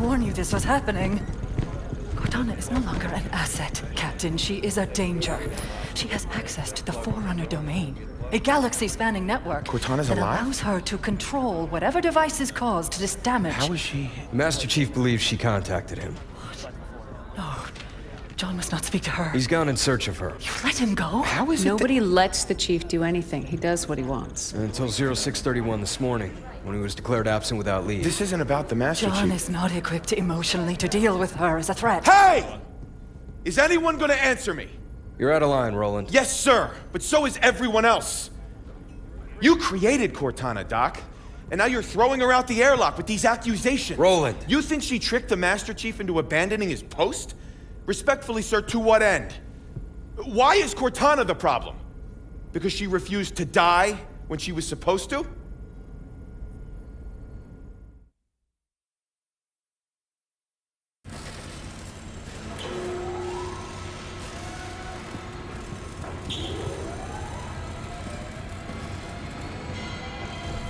warn you this was happening. Cortana is no longer an asset, Captain. She is a danger. She has access to the Forerunner domain, a galaxy-spanning network Cortana's that alive? allows her to control whatever devices caused this damage. How is she? Master Chief believes she contacted him. No, John must not speak to her. He's gone in search of her. You let him go? How is it Nobody lets the chief do anything. He does what he wants. Until 0631 this morning, when he was declared absent without leave. This isn't about the Master John Chief. is not equipped emotionally to deal with her as a threat. Hey! Is anyone gonna answer me? You're out of line, Roland. Yes, sir, but so is everyone else. You created Cortana, Doc, and now you're throwing her out the airlock with these accusations. Roland! You think she tricked the Master Chief into abandoning his post? Respectfully, sir, to what end? Why is Cortana the problem? Because she refused to die when she was supposed to?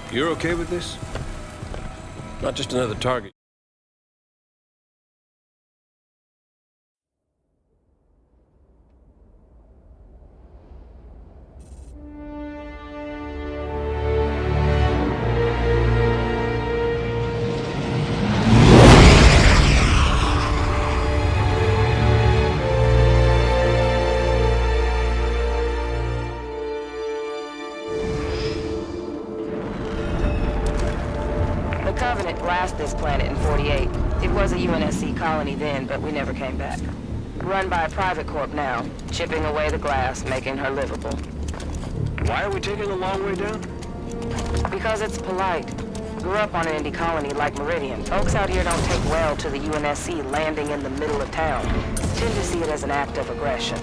You're okay with this? Not just another target. Covenant blasted this planet in 48. It was a UNSC colony then, but we never came back. Run by a private corp now, chipping away the glass, making her livable. Why are we taking the long way down? Because it's polite. Grew up on an indie colony like Meridian. Folks out here don't take well to the UNSC landing in the middle of town. Tend to see it as an act of aggression.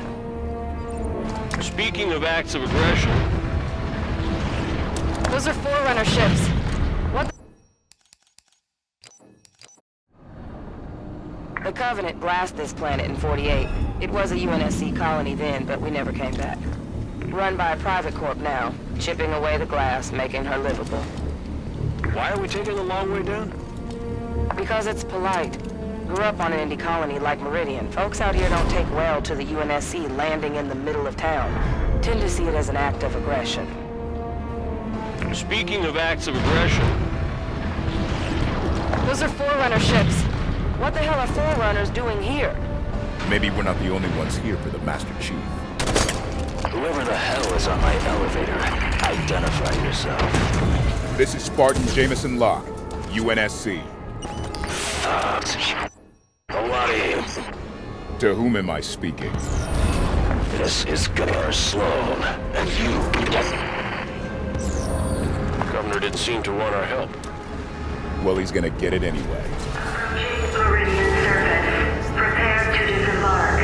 Speaking of acts of aggression, Those are Forerunner ships. The Covenant blasted this planet in 48. It was a UNSC colony then, but we never came back. Run by a private corp now, chipping away the glass, making her livable. why are we taking the long way down? Because it's polite. Grew up on an indie colony like Meridian. Folks out here don't take well to the UNSC landing in the middle of town. Tend to see it as an act of aggression. Speaking of acts of aggression, Those are Forerunner ships. What the hell are Forerunners doing here? Maybe we're not the only ones here for the Master Chief. Whoever the hell is on my elevator, identify yourself. This is Spartan Jameson Locke, UNSC. A lot of you. To whom am I speaking? This is Governor Sloan, and you... Governor didn't seem to want our help. Well, he's gonna get it anyway. Meridian service. Prepare to disembark.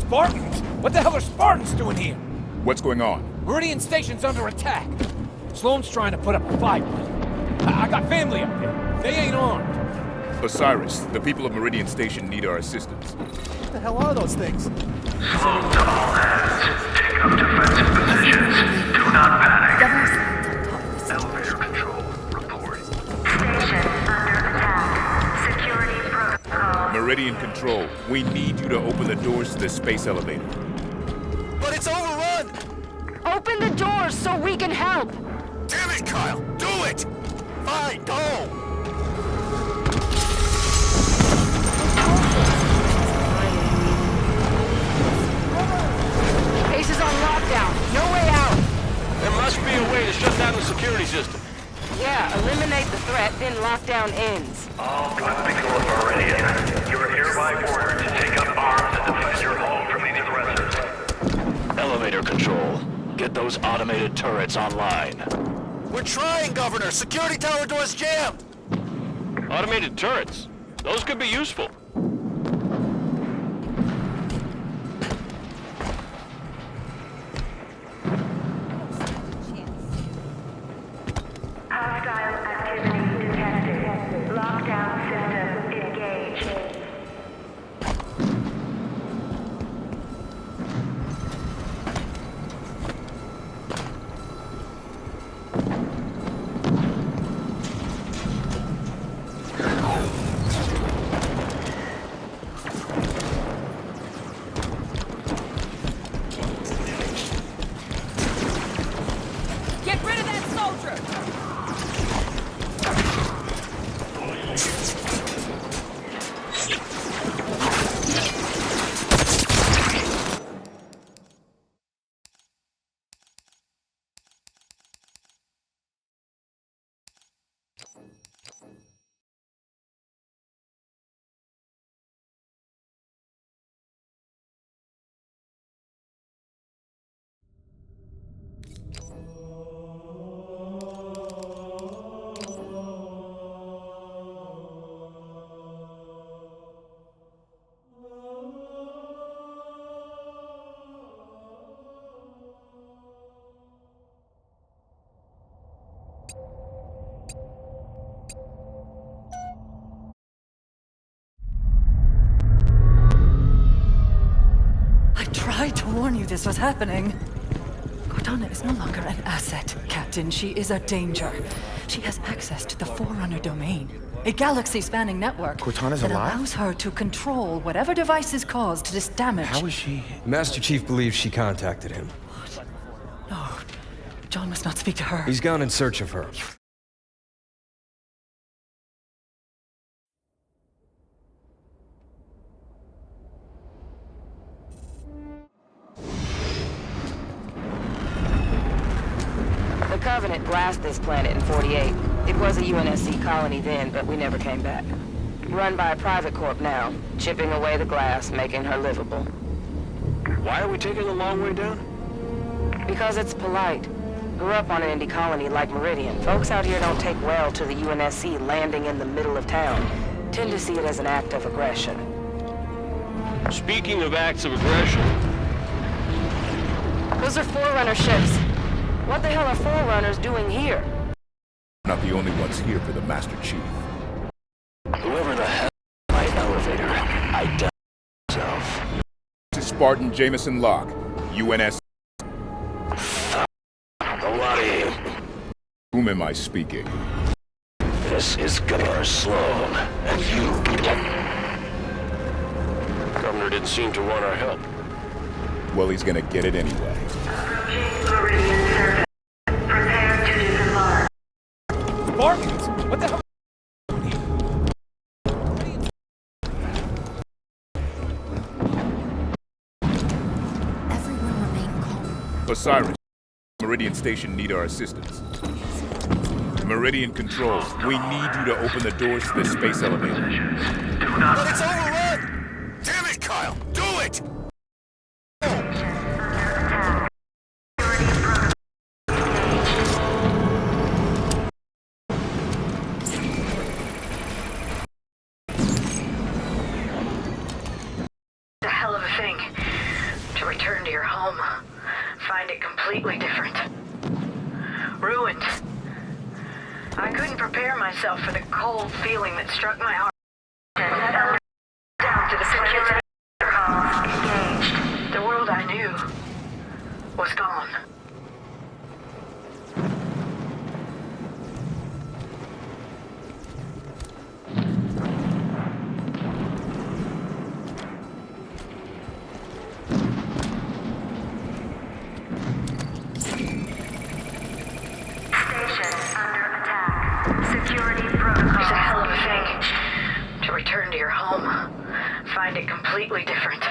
Spartans? What the hell are Spartans doing here? What's going on? Meridian Station's under attack. Sloan's trying to put up a fight. I got family up there. They ain't armed. Osiris, the people of Meridian Station need our assistance. What the hell are those things? Sloan to all hands. Take up defensive positions. Do not panic. Elevator control. Report. Station under attack. Security protocol. Meridian Control, we need you to open the doors to the space elevator. But it's overrun! Open the doors so we can help! Damn it, Kyle! Do it! Fine, go! Base is on lockdown. No way out. There must be a way to shut down the security system. Yeah, eliminate the threat, then lockdown ends. All good people of Meridian. You are hereby ordered to take up arms and defend your home from these aggressors. Elevator control. Get those automated turrets online. We're trying, Governor! Security tower doors jammed! Automated turrets. Those could be useful. Hostile activity detected. Lockdown system knew this was happening. Cortana is no longer an asset, Captain. She is a danger. She has access to the Forerunner domain, a galaxy-spanning network Cortana's that alive? allows her to control whatever devices caused this damage. How is she? Master Chief believes she contacted him. No, John must not speak to her. He's gone in search of her. The Covenant glassed this planet in 48. It was a UNSC colony then, but we never came back. Run by a private corp now, chipping away the glass, making her livable. Why are we taking the long way down? Because it's polite. Grew up on an indie colony like Meridian. Folks out here don't take well to the UNSC landing in the middle of town. Tend to see it as an act of aggression. Speaking of acts of aggression, Those are Forerunner ships. What the hell are Forerunners doing here? Not the only ones here for the Master Chief. Whoever the hell my elevator, I done myself. This is Spartan Jameson Locke, UNS. A lot of you. Whom am I speaking? This is Governor Sloan, and you. Governor didn't seem to want our help. Well, he's gonna get it anyway. Meridian service. Prepare to disembark. Spartans? What the hell? Everyone remain calm. Osiris, Meridian Station need our assistance. Meridian Control, we need you to open the doors to the space elevator. Do not. But it's overrun! Damn it, Kyle! Do it! A hell of a thing to return to your home, find it completely different, ruined. I couldn't prepare myself for the cold feeling that struck my heart. Down to the security calls engaged. The world I knew was gone. Return to your home, find it completely different,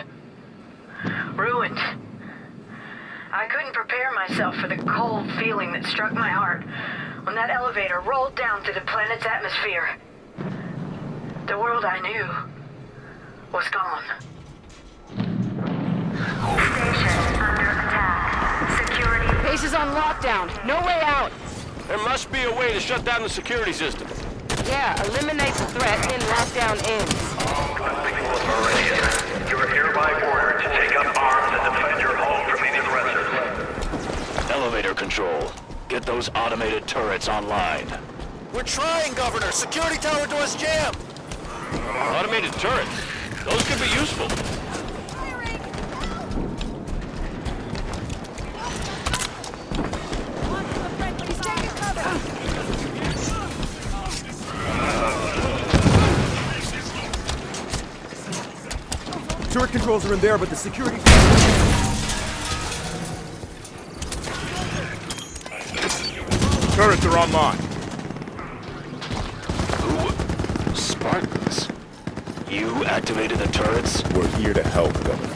ruined. I couldn't prepare myself for the cold feeling that struck my heart when that elevator rolled down through the planet's atmosphere. The world I knew was gone. Station under attack. Security. Base is on lockdown. No way out. There must be a way to shut down the security system. Yeah, eliminate the threat, then lockdown ends. All good people of Meridian, you are hereby ordered to take up arms and defend your home from any aggressors. Elevator control. Get those automated turrets online. We're trying, Governor! Security tower doors jammed! Automated turrets? Those could be useful. Turret controls are in there, but the security... Turrets are online. Who? Spartans? You activated the turrets? We're here to help, Governor.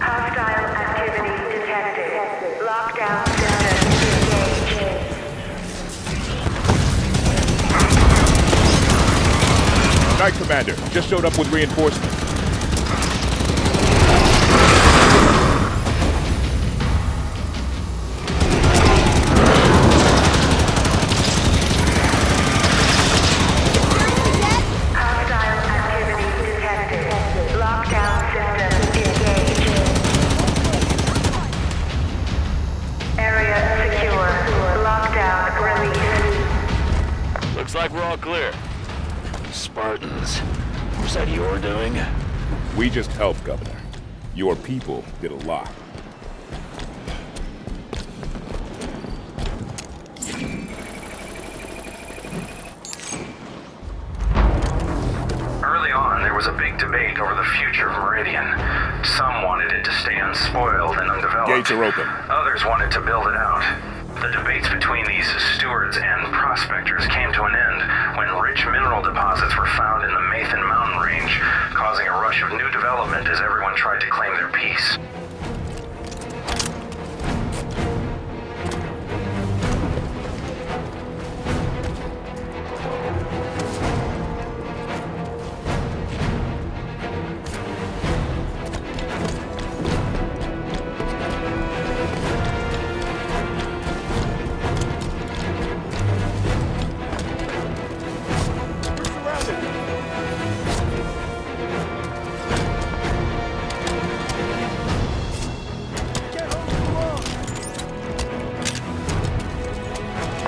Hostile activity detected. Lockdown center engaged. Night Commander, just showed up with reinforcements. like we're all clear. Spartans. Was that your doing? We just helped, Governor. Your people did a lot. Early on, there was a big debate over the future of Meridian. Some wanted it to stay unspoiled and undeveloped. Gates are open. Others wanted to build it out. The debates between these stewards and prospectors came to an end when rich mineral deposits were found in the Mathan mountain range, causing a rush of new development as everyone tried to claim their piece.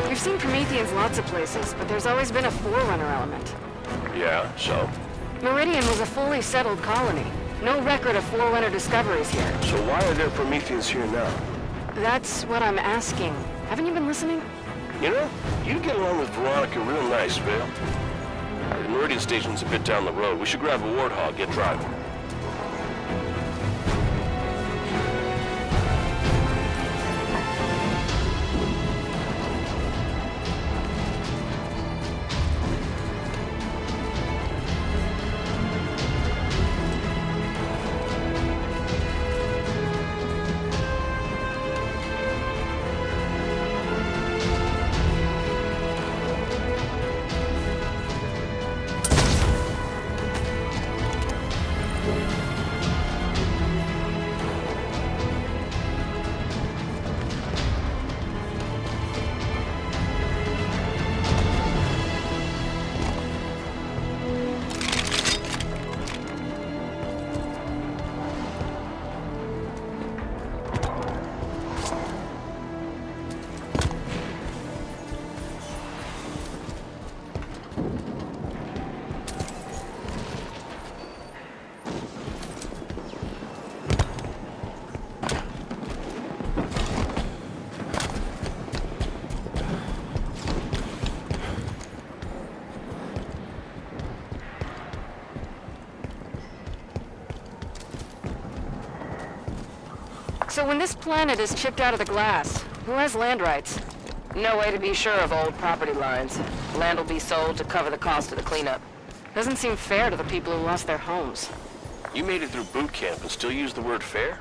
We've seen Prometheans lots of places, but there's always been a Forerunner element. Yeah, so? Meridian was a fully settled colony. No record of Forerunner discoveries here. So why are there Prometheans here now? That's what I'm asking. Haven't you been listening? You know, you get along with Veronica real nice, Vale. The Meridian Station's a bit down the road. We should grab a Warthog, get driving. So when this planet is chipped out of the glass, who has land rights? No way to be sure of old property lines. Land will be sold to cover the cost of the cleanup. Doesn't seem fair to the people who lost their homes. You made it through boot camp and still use the word fair?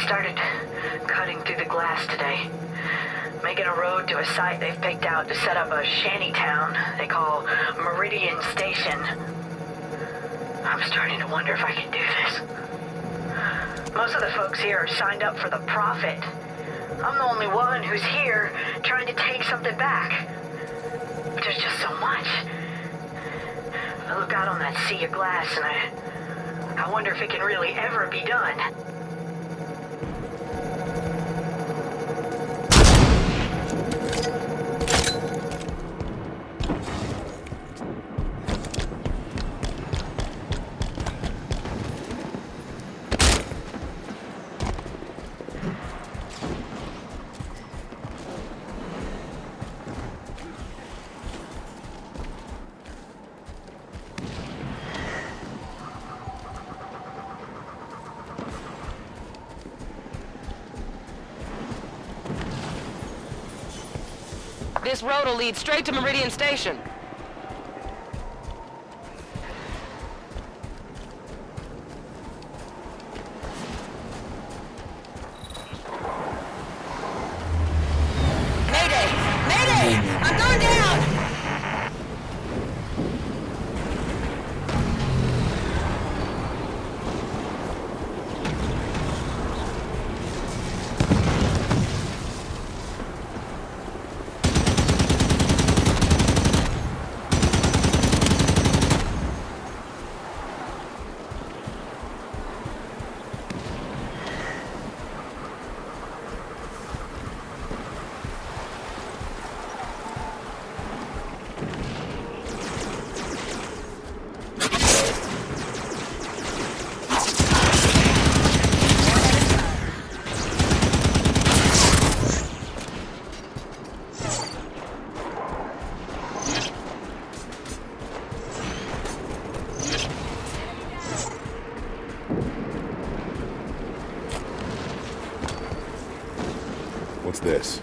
Started cutting through the glass today, making a road to a site they've picked out to set up a shanty town they call Meridian Station. I'm starting to wonder if I can do this. Most of the folks here are signed up for the profit. I'm the only one who's here trying to take something back. But there's just so much. I look out on that sea of glass and I wonder if it can really ever be done. This road will lead straight to Meridian Station. Mayday! Mayday! I'm going down! What's this?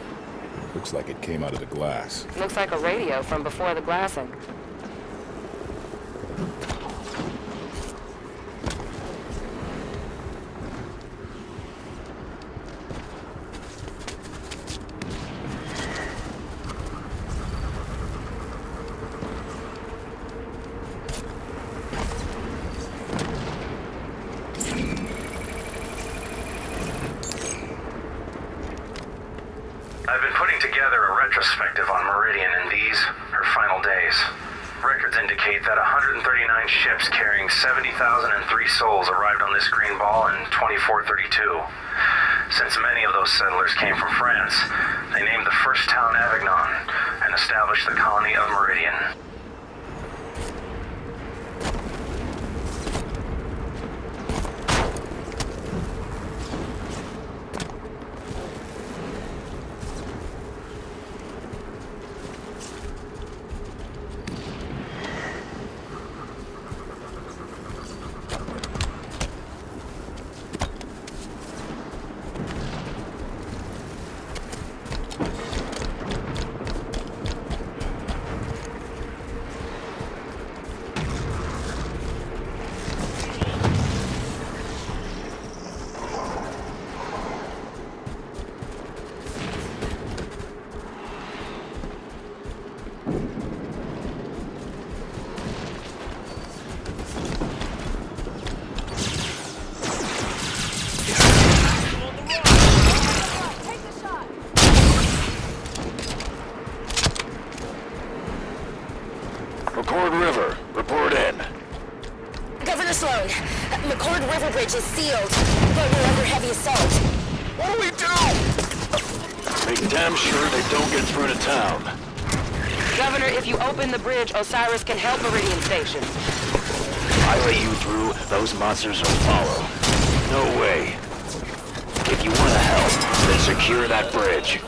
Looks like it came out of the glass. Looks like a radio from before the glassing. I've been putting together a retrospective on Meridian in these, her final days. Records indicate that 139 ships carrying 70,003 souls arrived on this green ball in 2432. Since many of those settlers came from France, they named the first town Avignon and established the colony of Meridian. McCord River, report in. Governor Sloan, McCord River Bridge is sealed, but we're under heavy assault. What do we do? Make damn sure they don't get through to town. Governor, if you open the bridge, Osiris can help Meridian Station. I let you through, those monsters will follow. No way. If you want to help, then secure that bridge.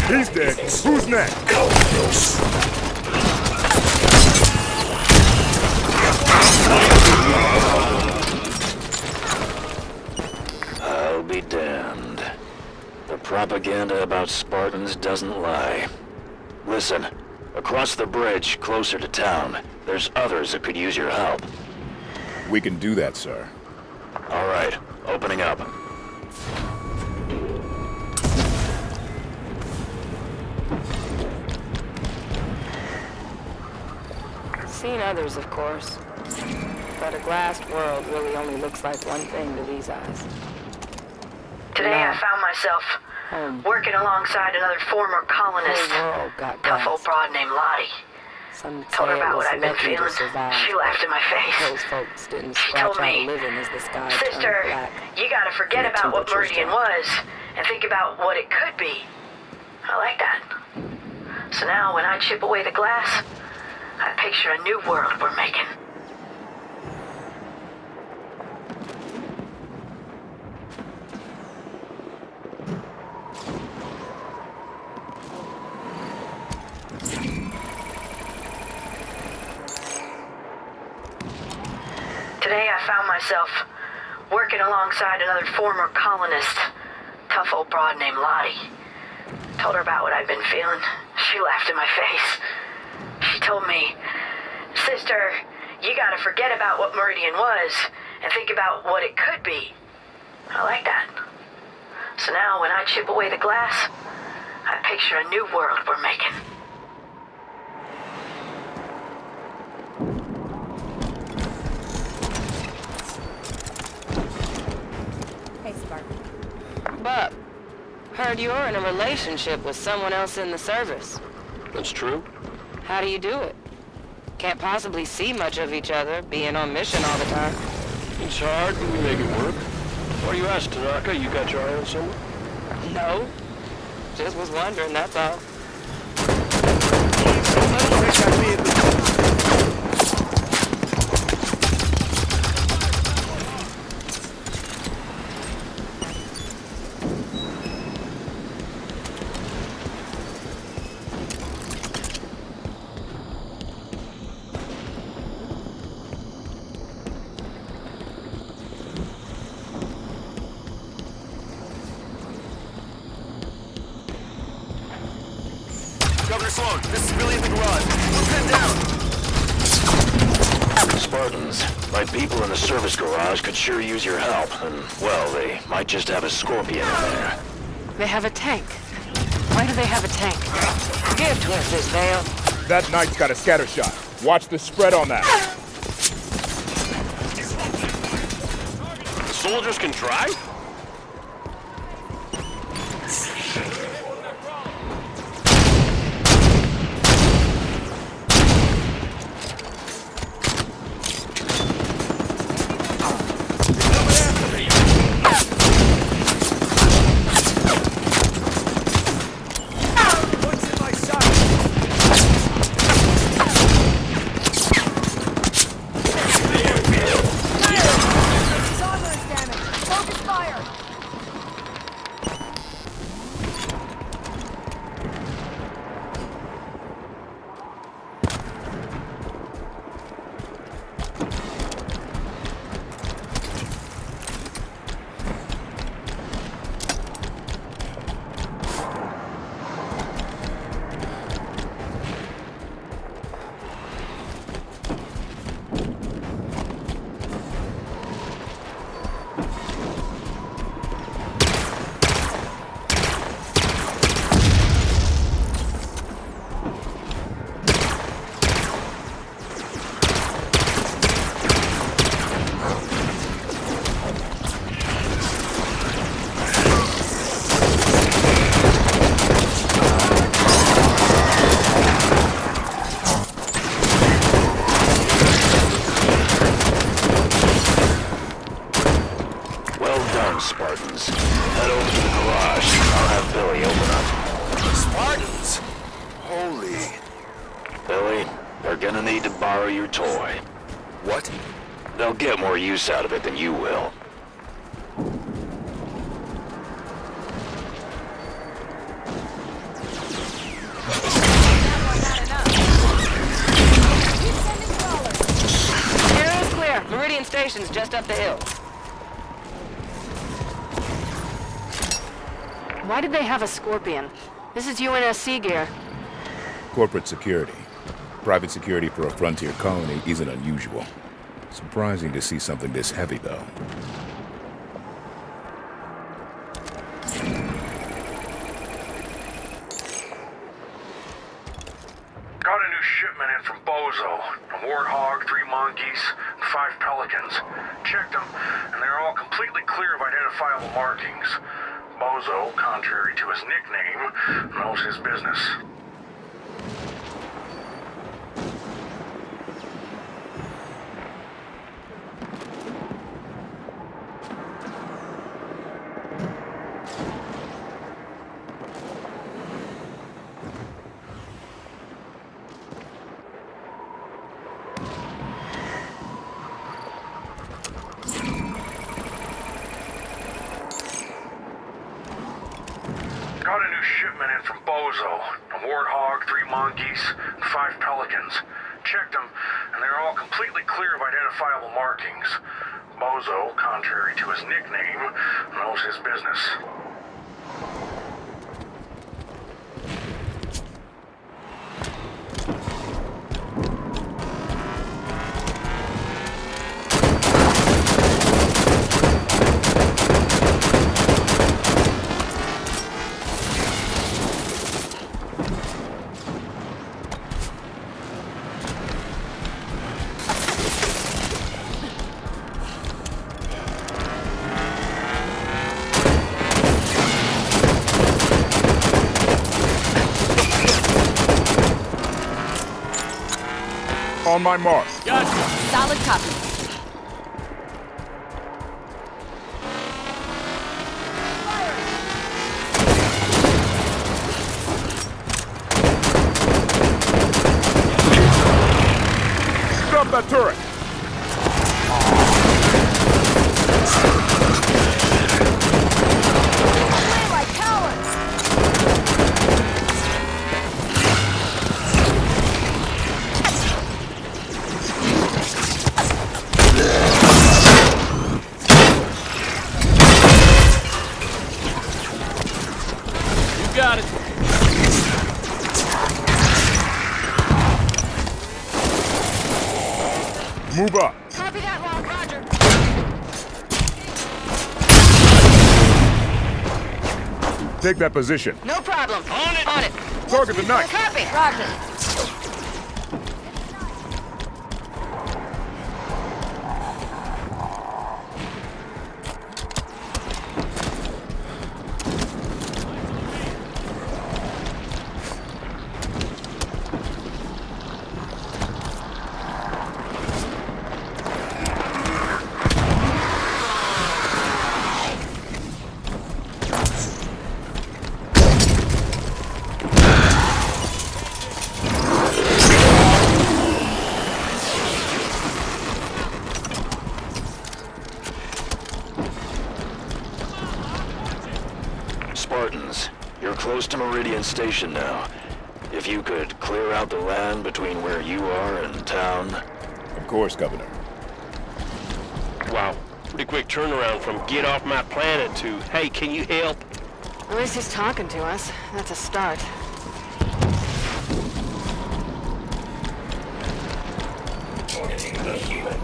He's dead. Who's next? I'll be damned. The propaganda about Spartans doesn't lie. Listen, across the bridge, closer to town, there's others that could use your help. We can do that, sir. All right, opening up. Seen others, of course. But a glassed world really only looks like one thing to these eyes. Today I found myself working alongside another former colonist. Tough old broad named Lottie. Some Told her say it about was what I'd been lucky to feeling. survive. She laughed in my face. Those folks didn't She scratch told out a me, living as the sky "Sister, turned black. you gotta forget and the about what temperatures Meridian dropped." was and think about what it could be." I like that. So now when I chip away the glass, I picture a new world we're making. Today I found myself working alongside another former colonist. Tough old broad named Lottie. Told her about what I'd been feeling. She laughed in my face. She told me, "Sister, you gotta forget about what Meridian was and think about what it could be." I like that. So now when I chip away the glass, I picture a new world we're making. Hey, Sparky. Bub, heard you're in a relationship with someone else in the service. That's true? How do you do it? Can't possibly see much of each other, being on mission all the time. It's hard, but we make it work. Why do you ask, Tanaka? You got your eye on someone? No. Just was wondering, that's all. Governor Sloan, this is Billy at the garage. We're pinned down. Spartans, my people in the service garage could sure use your help, and, well, they might just have a scorpion in there. They have a tank. Why do they have a tank? Give to us this, Vale. That knight's got a scatter shot. Watch the spread on that. Soldiers can try? Spartans. Head over to the garage. I'll have Billy open up. Spartans? Holy... Billy, they're gonna need to borrow your toy. What? They'll get more use out of it than you will. Air is clear. Meridian Station's just up the hill. Why did they have a Scorpion? This is UNSC gear. Corporate security. Private security for a frontier colony isn't unusual. Surprising to see something this heavy, though. Got a new shipment in from Bozo. A warthog, 3 monkeys, and 5 pelicans. Checked them, and they're all completely clear of identifiable markings. Bozo, contrary to his nickname, knows his business. Got a new shipment in from Bozo. A warthog, 3 monkeys, and 5 pelicans. Checked them, and they're all completely clear of identifiable markings. Bozo, contrary to his nickname, knows his business. On my mark. Gotcha. Solid copy. Stop that turret! Got it. Move up. Copy that, Log. Roger. Take that position. No problem. On it. On it. Target the knife. Copy. Roger. Spartans, you're close to Meridian Station now. If you could clear out the land between where you are and town. Of course, Governor. Wow, pretty quick turnaround from get off my planet to, hey, can you help? At least he's talking to us. That's a start. Targeting the human.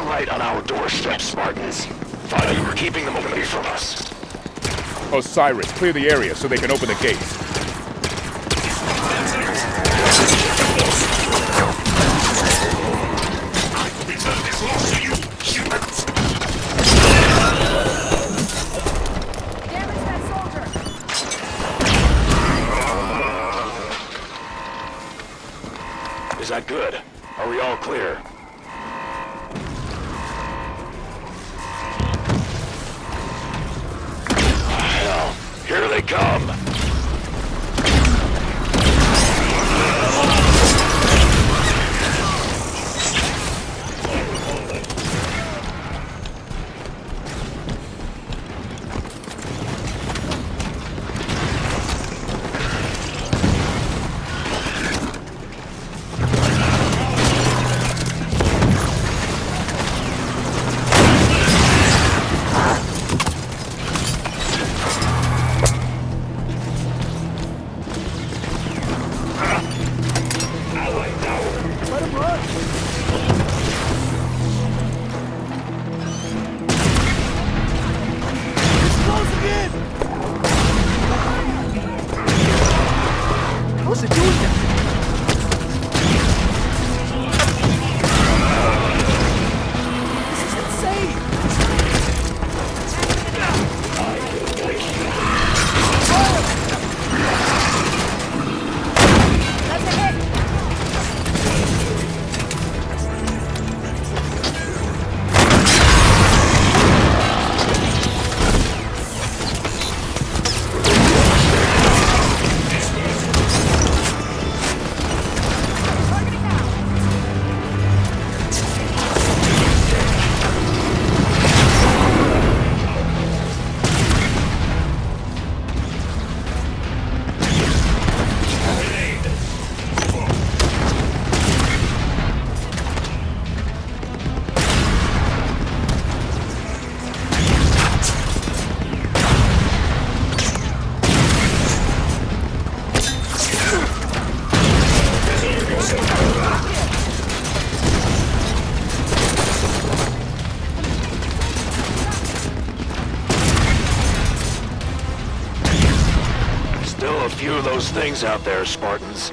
Right on our doorstep, Spartans. Thought you were keeping them away from us. Osiris, clear the area so they can open the gates. Damage that soldier. Is that good? Are we all clear? Hell, here they come! those things out there, Spartans.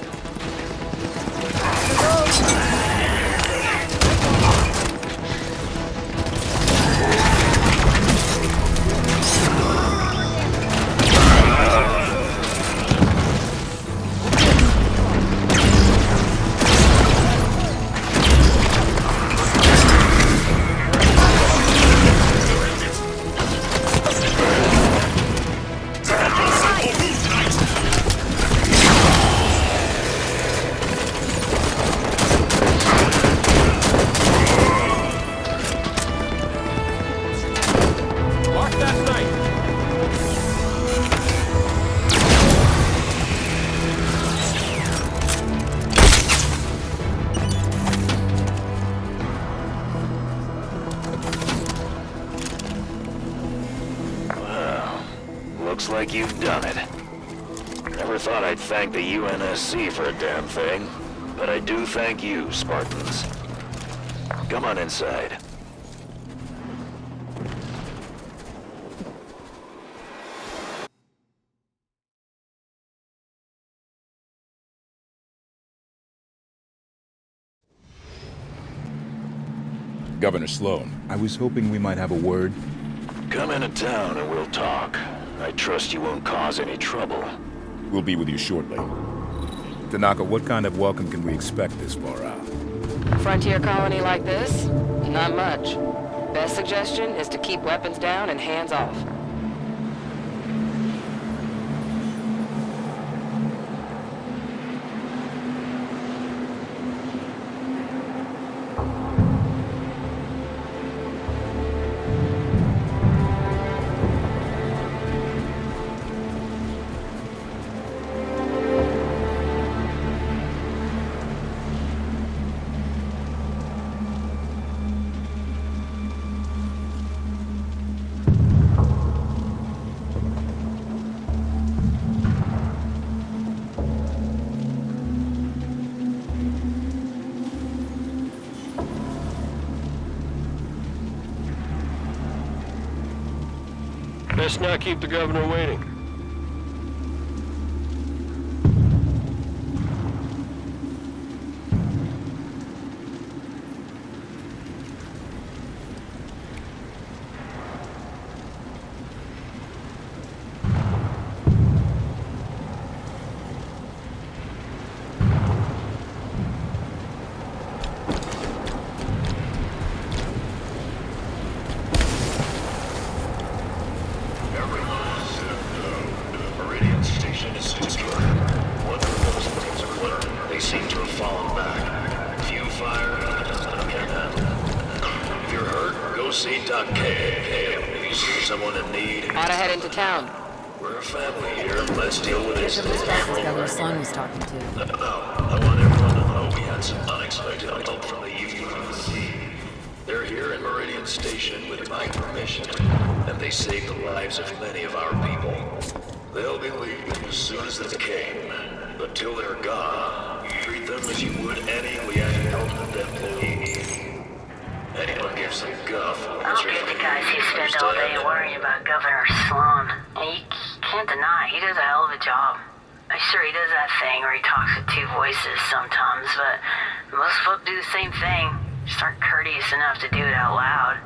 Looks like you've done it. Never thought I'd thank the UNSC for a damn thing, but I do thank you, Spartans. Come on inside. Governor Sloan, I was hoping we might have a word. Come into town and we'll talk. I trust you won't cause any trouble. We'll be with you shortly. Tanaka, what kind of welcome can we expect this far out? Frontier colony like this? Not much. Best suggestion is to keep weapons down and hands off. Best not keep the governor waiting. Oughta head into town. We're a family here. Let's deal with this. Governor Sloan was talking to. I want everyone to know we had some unexpected help from the UNSC. They're here in Meridian Station with my permission, and they saved the lives of many of our people. They'll be leaving as soon as they came. But till they're gone, treat them as you would any Liang employee. Anyone gives them guff. I'll get the guys who spend all day worrying about Governor Sloan. And you can't deny, he does a hell of a job. I'm sure he does that thing where he talks with two voices sometimes, but most folk do the same thing. Just aren't courteous enough to do it out loud.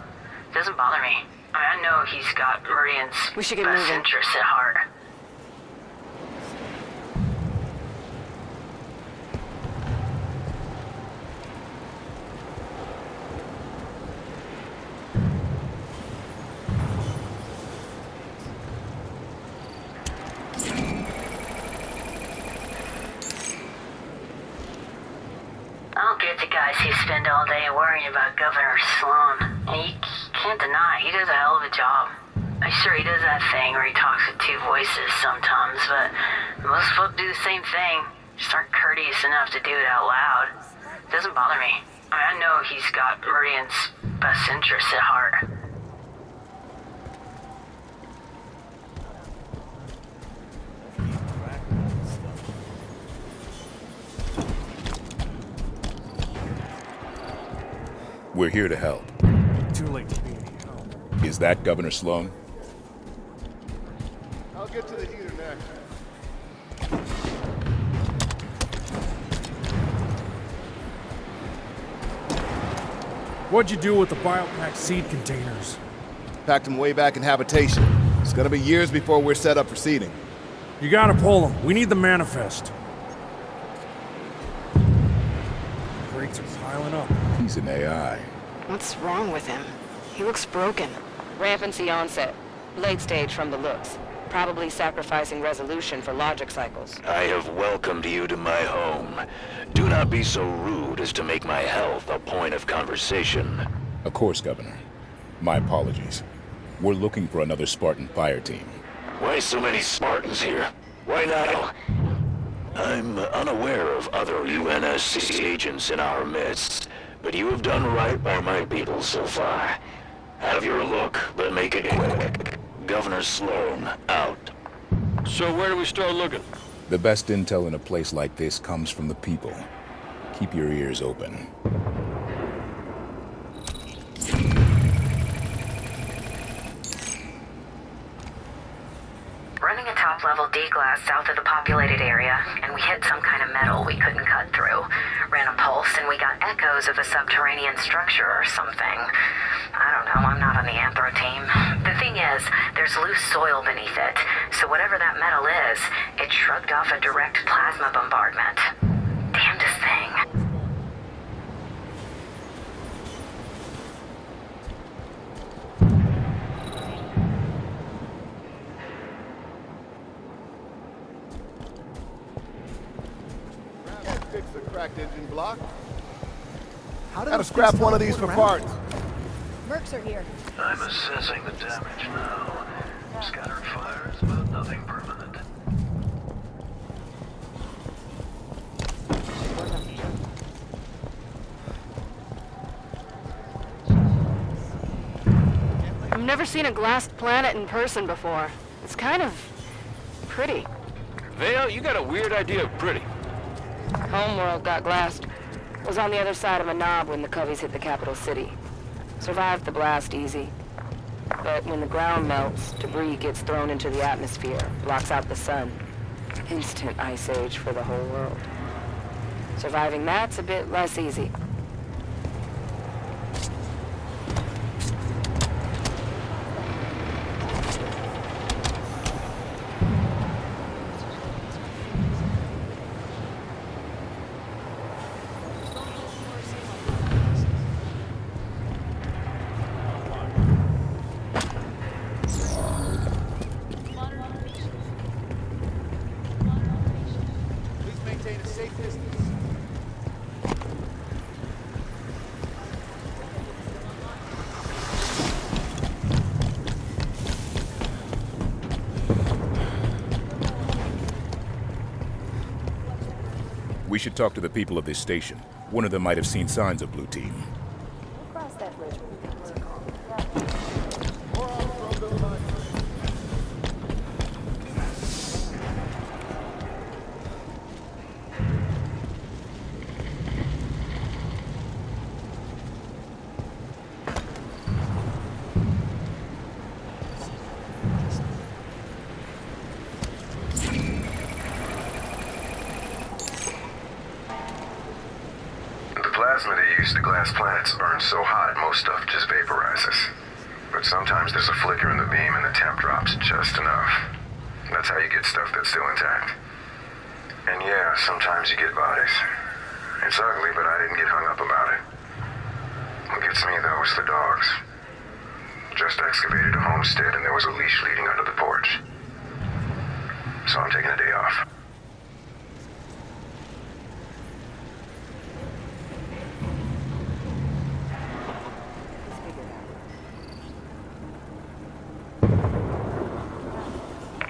It doesn't bother me. I know he's got Meridian's best interests at heart. I'll get the guys who spend all day worrying about Governor Sloan. And you can't deny, he does a hell of a job. I'm sure he does that thing where he talks with two voices sometimes, but most folk do the same thing. Just aren't courteous enough to do it out loud. It doesn't bother me. I know he's got Meridian's best interests at heart. We're here to help. Too late to be here. Is that Governor Sloan? I'll get to the heater next. What'd you do with the biopack seed containers? Packed them way back in habitation. It's gonna be years before we're set up for seeding. You gotta pull them. We need the manifest. Crates are piling up. He's an AI. What's wrong with him? He looks broken. Rampancy onset. Late stage from the looks. Probably sacrificing resolution for logic cycles. I have welcomed you to my home. Do not be so rude as to make my health a point of conversation. Of course, Governor. My apologies. We're looking for another Spartan fire team. Why so many Spartans here? Why not? I'm unaware of other UNSC agents in our midst, but you have done right by my people so far. Have your look, but make it quick. Governor Sloan, out. So where do we start looking? The best intel in a place like this comes from the people. Keep your ears open. Running a top-level D-glass south of the populated area, and we hit some kind of metal we couldn't cut through. Ran a pulse, and we got echoes of a subterranean structure or something. I don't know, I'm not on the anthro team. The thing is, there's loose soil beneath it, so whatever that metal is, it shrugged off a direct plasma bombardment. Damnedest thing. Fix the cracked engine block. Gotta scrap one of these for parts. Mercs are here. I'm assessing the damage now. Scattered fires, but nothing permanent. I've never seen a glassed planet in person before. It's kind of pretty. Vale, you got a weird idea of pretty. Homeworld got glassed. Was on the other side of a knob when the Coveys hit the capital city. Survived the blast easy. But when the ground melts, debris gets thrown into the atmosphere, blocks out the sun. Instant ice age for the whole world. Surviving that's a bit less easy. We should talk to the people of this station. One of them might have seen signs of Blue Team. Cross that bridge when we come to it. Plasma they use to glass planets burns so hot most stuff just vaporizes. But sometimes there's a flicker in the beam and the temp drops just enough. That's how you get stuff that's still intact. And yeah, sometimes you get bodies. It's ugly, but I didn't get hung up about it. What gets me though is the dogs. Just excavated a homestead and there was a leash leading under the porch. So I'm taking a day off.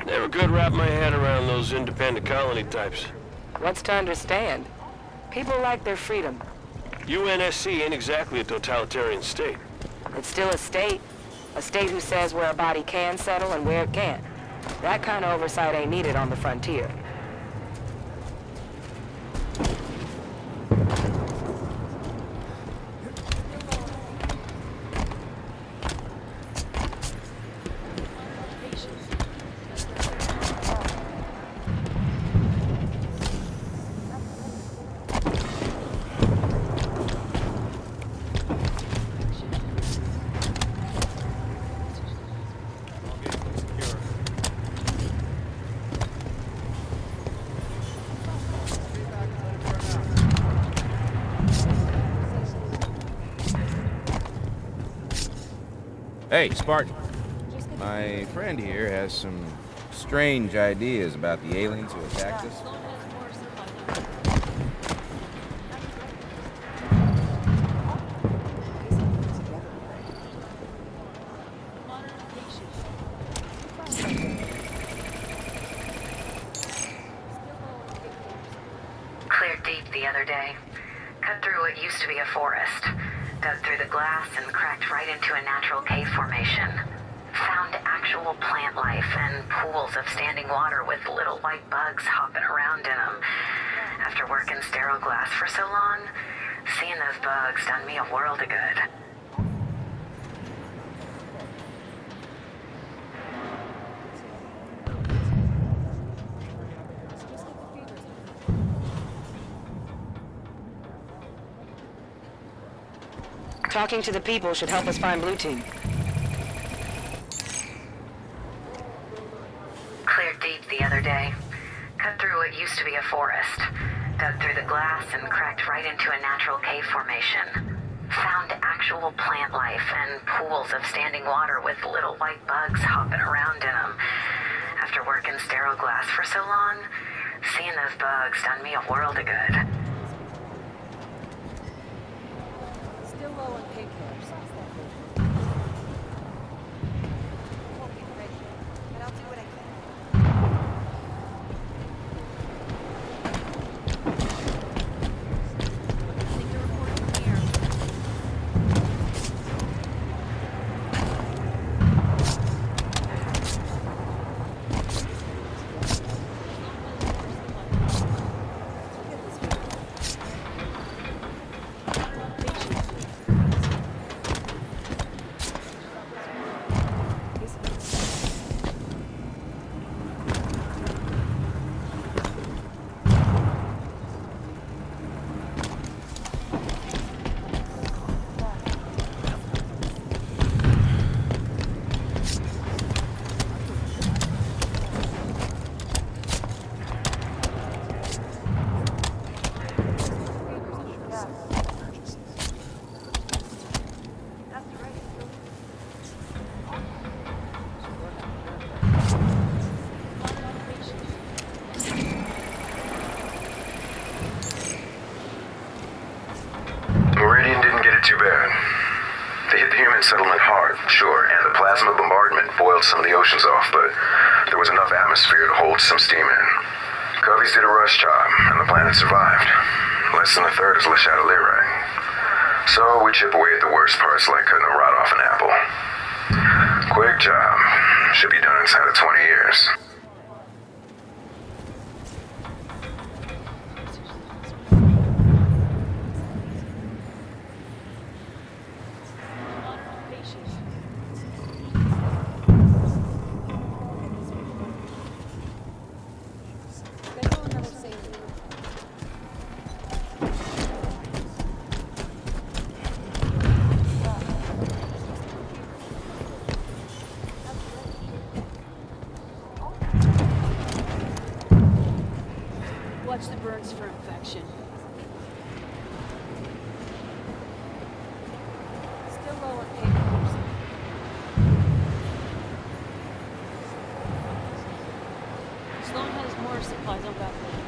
Never could wrap my head around those independent colony types. What's to understand? People like their freedom. UNSC ain't exactly a totalitarian state. It's still a state. A state who says where a body can settle and where it can't. That kind of oversight ain't needed on the frontier. Hey, Spartan. My friend here has some strange ideas about the aliens who attacked us. Cleared deep the other day. Cut through what used to be a forest. Dug through the glass and cracked right into a natural cave formation. Found actual plant life and pools of standing water with little white bugs hopping around in them. After working sterile glass for so long, seeing those bugs done me a world of good. Talking to the people should help us find Blue Team. Cleared deep the other day. Cut through what used to be a forest. Dug through the glass and cracked right into a natural cave formation. Found actual plant life and pools of standing water with little white bugs hopping around in them. After working sterile glass for so long, seeing those bugs done me a world of good. Still low on painkillers. But I'll do what I can. Nothing to report from here. Meridian didn't get it too bad. They hit the human settlement hard, sure, and the plasma bombardment boiled some of the oceans off, but there was enough atmosphere to hold some steam in. Coveys did a rush job, and the planet survived. Less than a third is left out of Lyra. So we chip away at the worst parts like cutting a rod off an apple. Quick job. Should be done inside of 20 years. Watch the burns for infection. Still low on painkillers. Sloan has more supplies on back there.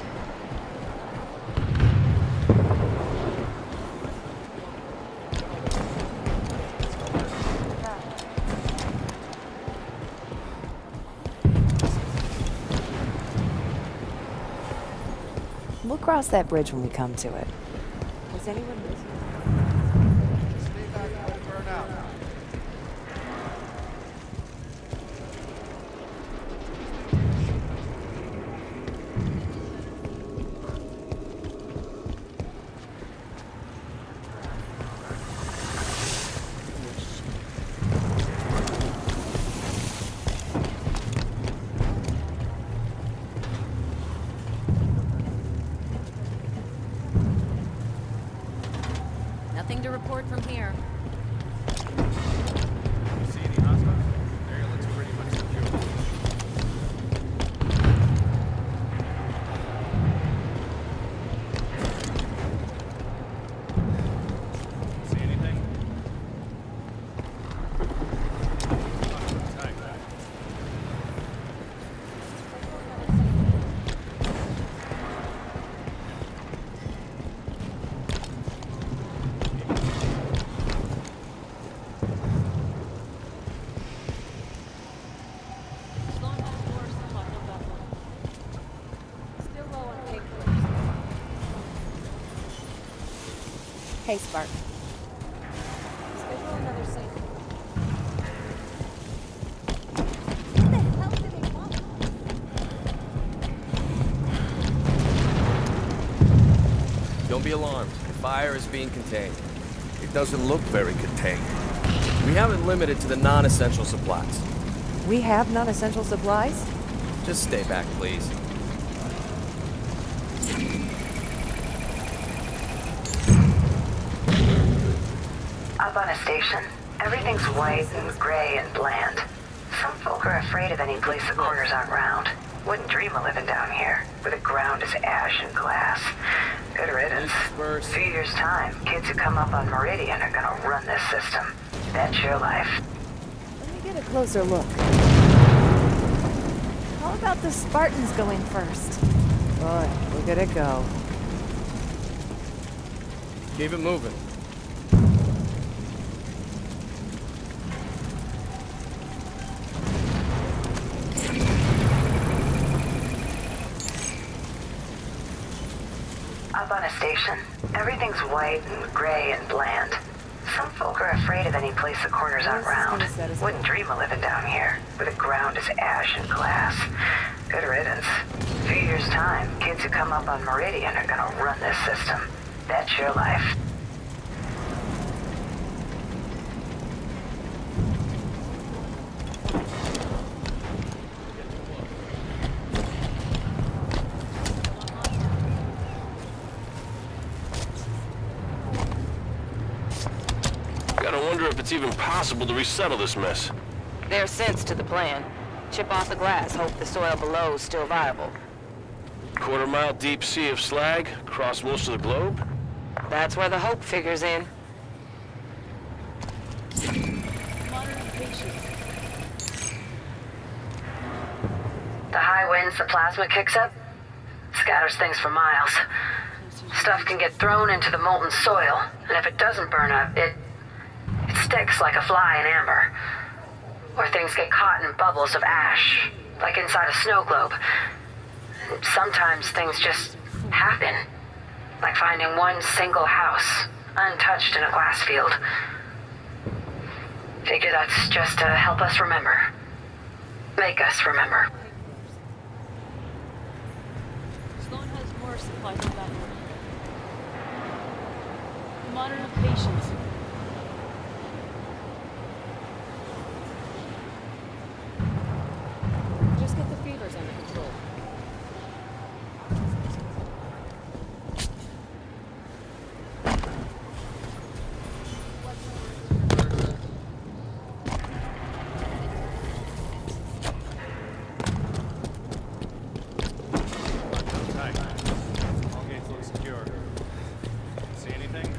We'll cross that bridge when we come to it. Was anyone listening? Nothing to report from here. See any hostiles? Area looks pretty much secure. See anything? Hey, Spark. Schedule another sync. Don't be alarmed. The fire is being contained. It doesn't look very contained. We have it limited to the non-essential supplies. We have non-essential supplies? Just stay back, please. Up on a station, everything's white and gray and bland. Some folk are afraid of any place the corners aren't round. Wouldn't dream of living down here, where the ground is ash and glass. Good riddance. Few years' time, kids who come up on Meridian are gonna run this system. That's your life. Let me get a closer look. How about the Spartans going first? Boy, look at it go. Keep it moving. Up on a station, everything's white and gray and bland. Some folk are afraid of any place the corners aren't round. Wouldn't dream of living down here, where the ground is ash and glass. Good riddance. Few years' time, kids who come up on Meridian are gonna run this system. That's your life. Gotta wonder if it's even possible to resettle this mess. There's sense to the plan. Chip off the glass, hope the soil below is still viable. Quarter-mile deep sea of slag across most of the globe? That's where the hope figures in. The high winds the plasma kicks up scatters things for miles. Stuff can get thrown into the molten soil, and if it doesn't burn up, it sticks like a fly in amber. Or things get caught in bubbles of ash, like inside a snow globe. Sometimes things just happen, like finding one single house, untouched in a glass field. Figure that's just to help us remember. Make us remember. Sloan has more supplies on that. Monitor patients. Just get the fevers under control. All gates look secure. See anything?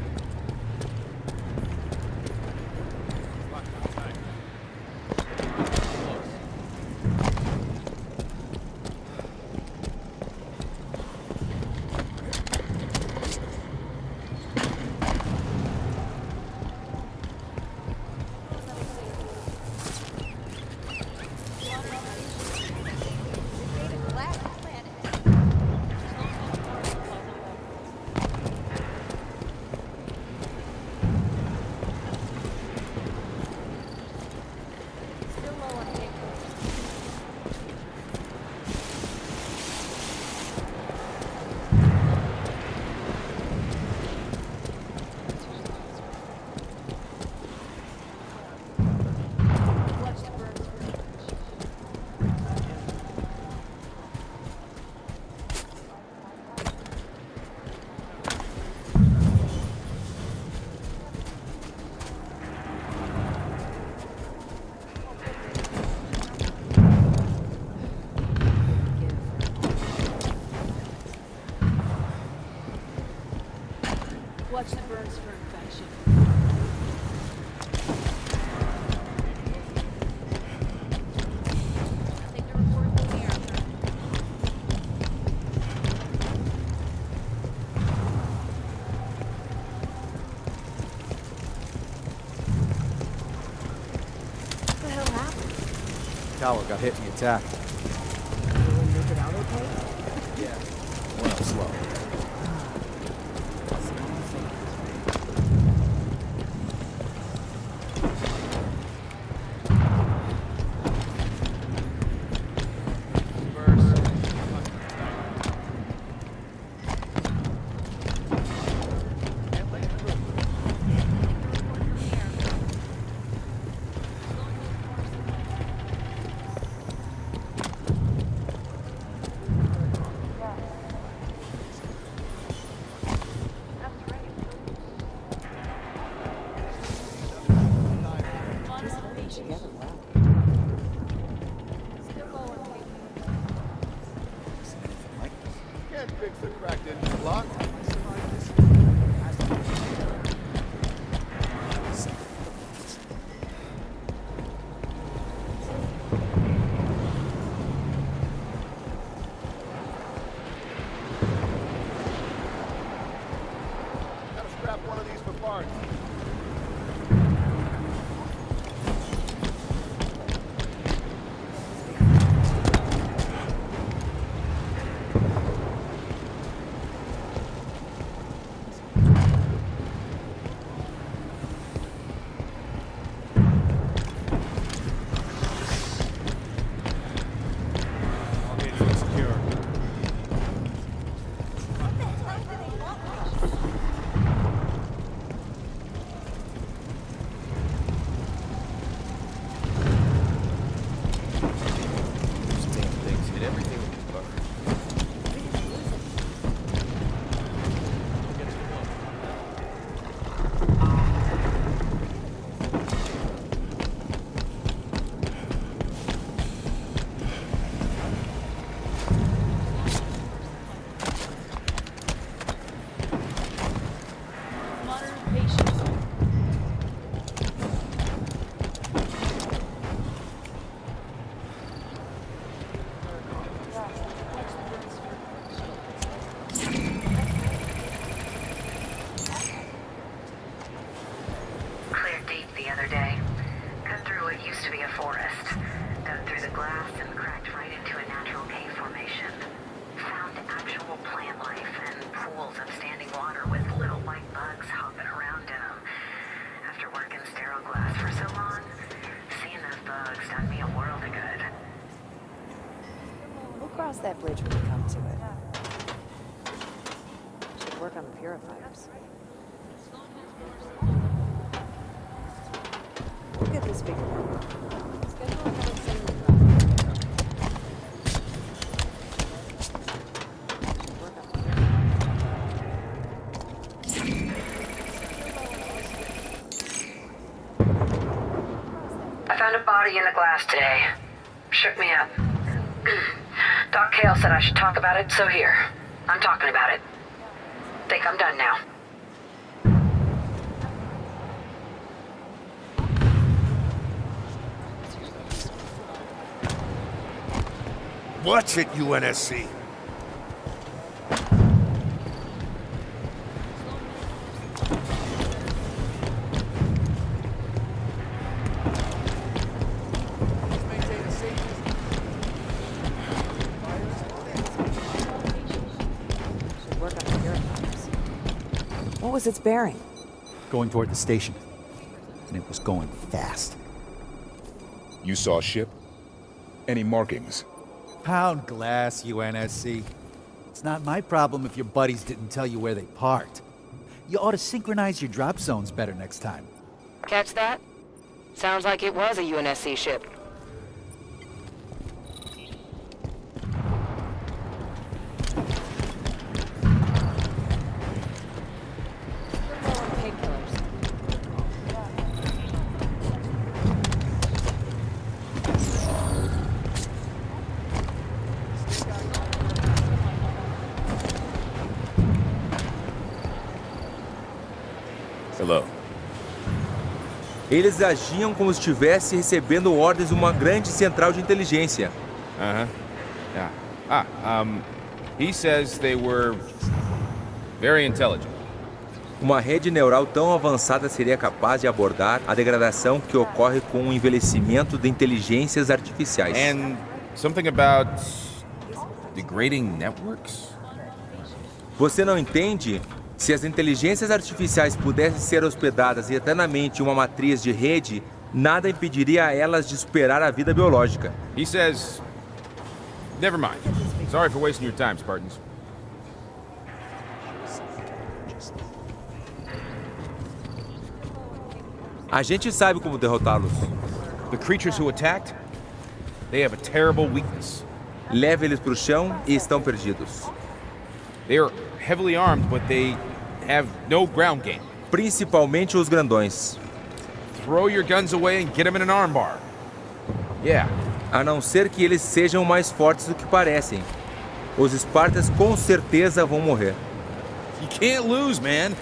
Watch the burns for infection. Take the report from the air. What the hell happened? Tower got hit in the attack. Everyone make it out okay? Yeah. Well, slow. scrap one of these for parts. Cleared deep the other day. Cut through what used to be a forest. Dug through the glass and cracked right into a natural cave formation. Found actual plant life and pools of standing water with little white bugs hopping around in them. After working sterile glass for so long, seeing those bugs done me a world of good. We'll cross that bridge when we come to it. Should work on the purifiers. We'll get this figured out. I found a body in the glass today. Shook me up. Doc Cale said I should talk about it, so here. I'm talking about it. Think I'm done now. Watch it, UNSC. Should work on the purifiers. What was its bearing? Going toward the station. And it was going fast. You saw a ship? Any markings? Pound glass, UNSC. It's not my problem if your buddies didn't tell you where they parked. You ought to synchronize your drop zones better next time. Catch that? Sounds like it was a UNSC ship. Hello. Eles agiam como se estivesse recebendo ordens de uma grande central de inteligência. Yeah. He says they were very intelligent. Uma rede neural tão avançada seria capaz de abordar a degradação que ocorre com o envelhecimento de inteligências artificiais. And something about degrading networks? Você não entende? Se as inteligências artificiais pudessem ser hospedadas eternamente em uma matriz de rede, nada impediria elas de superar a vida biológica. He says... Never mind. Sorry for wasting your time, Spartans. A gente sabe como derrotá-los. The creatures who attacked, they have a terrible weakness. Leve eles para o chão e estão perdidos. They are heavily armed, but they have no ground game. Principalmente os grandões. Throw your guns away and get them in an armbar. Yeah. A não ser que eles sejam mais fortes do que parecem. Os Espartas com certeza vão morrer. You can't lose, man.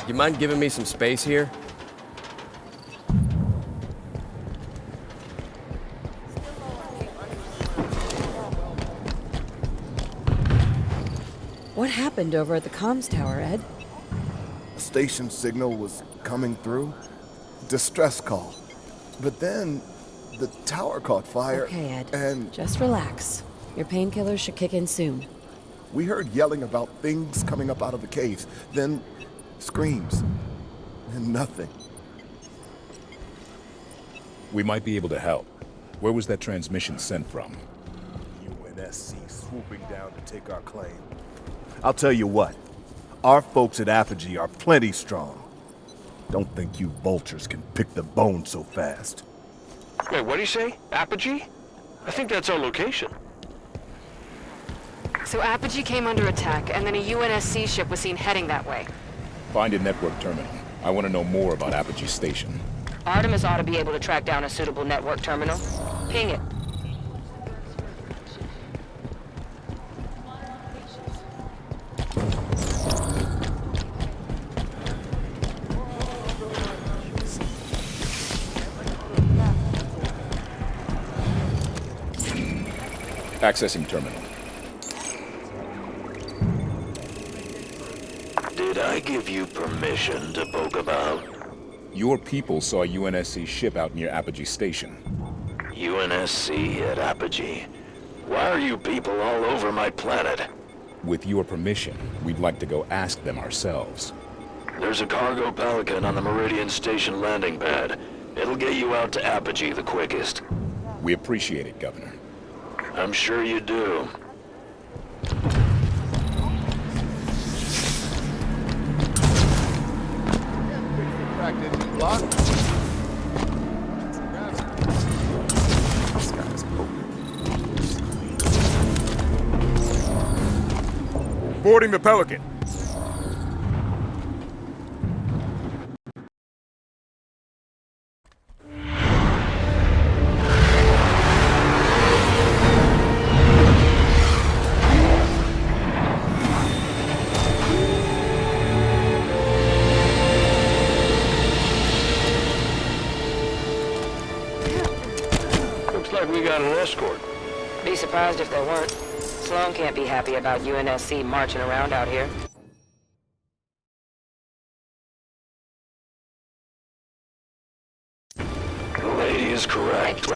you mind giving me some space here? What happened over at the comms tower, Ed? A station signal was coming through. Distress call. But then the tower caught fire. Okay, Ed. And just relax. Your painkillers should kick in soon. we heard yelling about things coming up out of the caves. Then screams. And nothing. We might be able to help. Where was that transmission sent from? UNSC swooping down to take our claim. I'll tell you what. Our folks at Apogee are plenty strong. Don't think you vultures can pick the bone so fast. Wait, what do you say? Apogee? I think that's our location. So Apogee came under attack, and then a UNSC ship was seen heading that way. Find a network terminal. I want to know more about Apogee Station. Artemis ought to be able to track down a suitable network terminal. Ping it. Accessing terminal. Did I give you permission to poke about? Your people saw a UNSC ship out near Apogee Station. UNSC at Apogee? Why are you people all over my planet? With your permission, we'd like to go ask them ourselves. There's a cargo Pelican on the Meridian Station landing pad. It'll get you out to Apogee the quickest. We appreciate it, Governor. I'm sure you do. Cracked engine block. Boarding the Pelican. Looks like we got an escort. Be surprised if there weren't. Sloan can't be happy about UNSC marching around out here. The lady is correct.